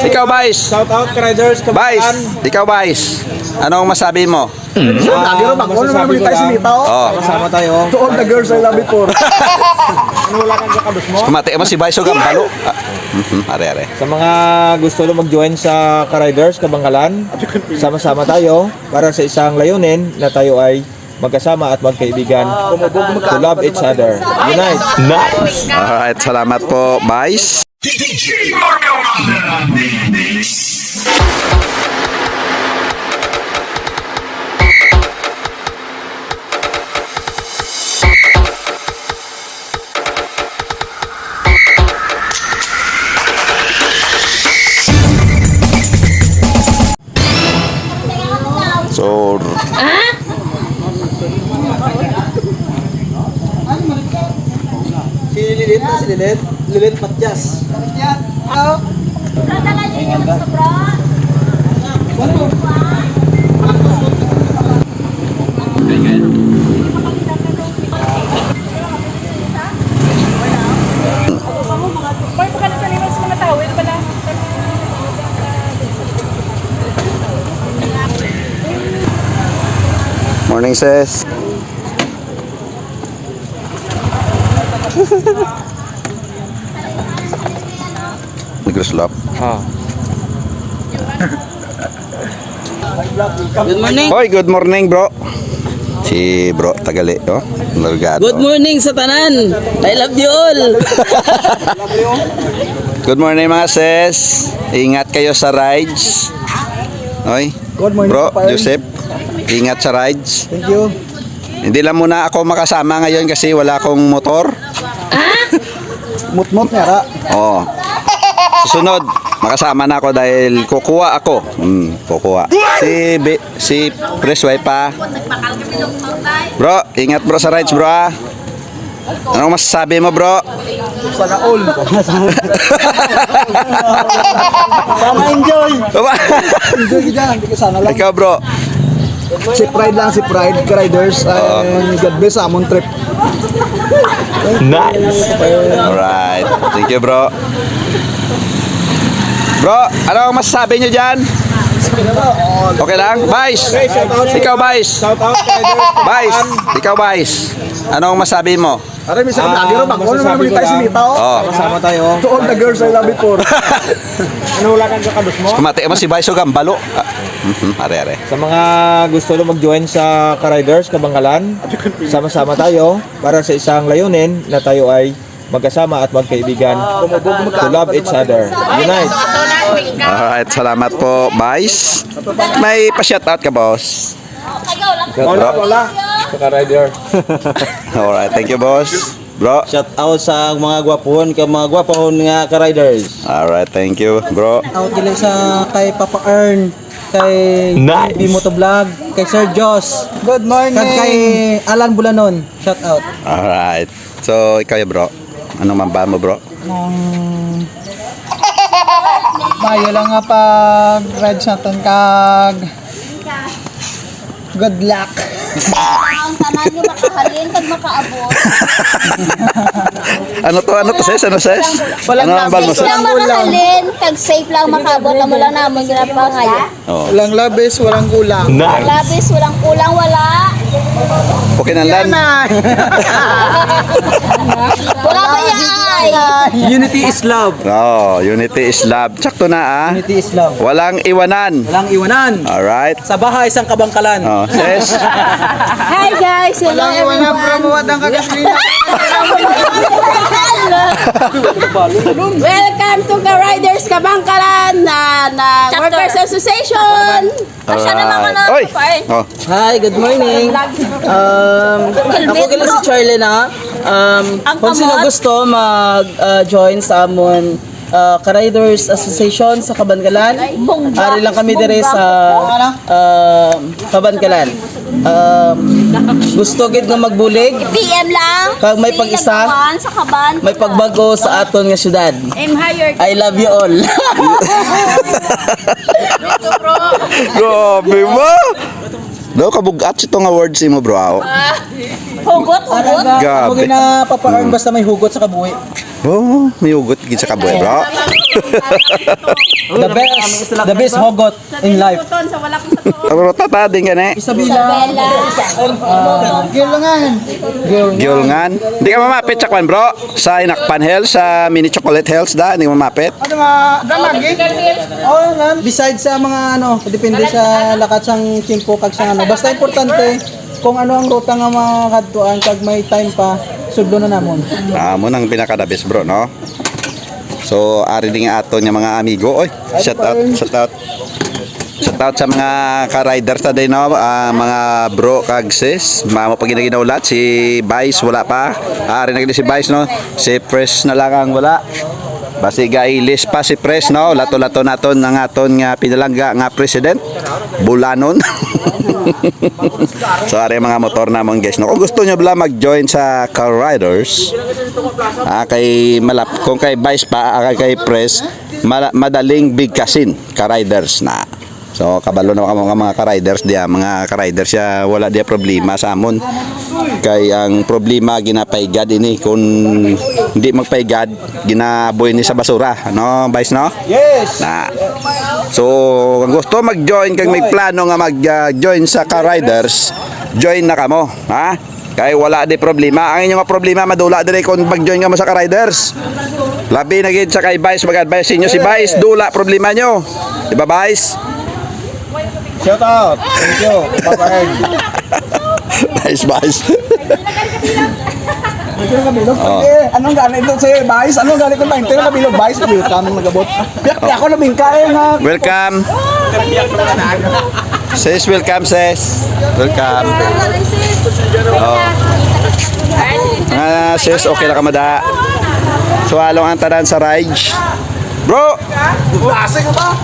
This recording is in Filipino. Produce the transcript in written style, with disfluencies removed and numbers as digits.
Ikaw, Vice. Shout out, Riders. Vice. Ikaw, Vice. Anong masabi mo? Masasabi ko lang. Kasama tayo. To all the girls I love it for. Ano wala kang kakabos mo? Kumati mo si Vice o Gambalo. Are. Sa mga gusto lang mag-join sa Riders, Kabangkalan, sama-sama tayo para sa isang layunin na tayo ay magkasama at magkaibigan to love each other. Unite! Nice. Alright, salamat po, Vice. DJ Marco Mix. So, Si Lilit na, si Lilit. Lilit Matyas. morning, sis. Negros Love. Good morning. Hoy, good morning, bro. Si bro Tagali, oh. Largado. Good morning sa tanan. I love you all. Good morning, mga sis. Ingat kayo sa rides. Hoy. Good morning, Bro, Papa Ern. Joseph. Ingat sa rides. Thank you. Hindi lang muna ako makasama ngayon kasi wala akong motor. Mut-mut nga ra. Oo. Susunod, makasama na ako dahil kukuha ako. Kukuha. Si Presway pa. Bro, ingat bro sa rides, bro. Ah. Anong masasabi mo, bro? Sana all. Sana enjoy. Enjoy ka dyan. Hindi ka sana lang. Ikaw, bro. Si Pride lang, si Pride. Riders. And God bless sa amon trip. Alright. Thank you, bro. Bro, ano ang masasabi nyo dyan? Okay lang? Vice! Ikaw, Vice! Shout out, Riders. Vice! Ikaw, Vice! Ano ang masabi mo? Aray, may sakit lagi ro. Bakon naman ulit tayo si Mita. Oh. Kasama tayo. To all the girls I love it for. Ano wala kang kakabos mo? Kumati mo si Vice o Gambalo. Are. Sa mga gusto lang mag-join sa Riders, Kabangkalan, sama-sama tayo para sa isang layunin na tayo ay magkasama at magkaibigan to love each other. Unite! Alright, salamat po, Vice. May pa-shoutout ka, boss. Wala. Sa Rider. Alright, thank you, boss. Bro. Shout out sa mga gwapon, kay mga gwapon nga ka-riders. Alright, thank you, bro. Out dili sa kay Papa Ern, kay B Moto Vlog, kay Sir Joss. Good morning. Kay Alan Bulanon. Shout out. Alright. So, ikaw bro. Anong mamba mo, bro? Mayo lang nga pag ride sa ton kag good luck. Ang tanan nyo makahalin kag makaabot. Ano to, sis? Ano, sis? Walang Ano ang Safe mo, sis? lang makahalin kag safe lang makaabot na mula namon ginapangaya. Oh. Walang labis, walang kulang. Labis walang kulang wala. Okay na lan. Wala ba yan? Unity is love. Oh, unity is love. Sakto na, ah. Unity is love. Walang iwanan. Walang iwanan. Alright. Sa bahay, isang kabangkalan. Oh, sis. Hi guys, hello everyone. promote ang kagaslina. Welcome to the Riders Kabangkalan na Workers Association. Alright. Oy! Oh. Hi, good morning. Ako kila si Charlie na. Kung sino gusto mag-join sa amon ka-riders association sa Kabangkalan, ari lang kami dire sa Kabangkalan. Gusto gid nga magbulig, PM lang. Kag may pag-isa, sa Kaban. may pagbago sa aton nga syudad. I'm hired. I love you all. Grabe mo! Daw kabugat itong awards mo, bro. Hugot. Gabi. Huwag na Papa Ern basta may hugot sa kabuhi. Oh, may ugot gid sa kaboy, bro. The best hugot in life. Sa wala kong sa tuon. Bro, tatading ka na eh. Isabela. Gilangan. Gilngan. Hindi ka mamapit sa kwan bro. Sa Inakpan Hills, sa Mini Chocolate Hills da. Hindi ka mamapit. Besides sa mga ano, depende sa lakat sang tiempo kag sa ano. Basta importante kung ano ang ruta nga makadtuan kag may time pa, sudlo na namon. Mo nang pinakadabis bro, no? So, ari din nga ato niya mga amigo. Oy, shout out, shout out. Shout out sa mga ka-riders na din, no? Mga bro kag sis. Mamo pag ginaulat, si Vice wala pa. Ari na gid si Vice, no? Si Press na lang ang wala. Basi gailis pa si Press, no? Lato-lato naton ang aton nga pinalangga nga president. Bulanon. So, ari mga motor namon guys, no? Kung gusto nyo bala mag-join sa car riders, kay malap, kung kay Vice pa, kay Press, madaling bigkasin car riders na. So, kabalo na mga ka-riders diya, mga ka-riders siya, wala diya problema sa amon. Kay ang problema ginapaigad ini, kung hindi magpaigad, ginaboy ni sa basura, no, Vice, no? Yes! Na. So, kung gusto mag-join, kung may plano nga mag-join sa car-riders, join na kamo, ha? Kaya wala di problema. Ang inyong problema, madula din kung mag-join ka mo sa car-riders. Labi na gid sa kay Vice, mag-advise inyo si Vice, dula problema nyo. Diba, Vice? Shout out! Thank you, Papa Ern. Vice. Anong galing doon sa'yo, Vice? Anong galing ko ba? Hindi na kabilog, Vice. Welcome nagabot. Piyak ako na bingkain nga. Welcome. Sis, welcome, sis. Welcome. Sis, okay na ka mada. So, halong ang tanan sa ride. Bro! Klase ko ba?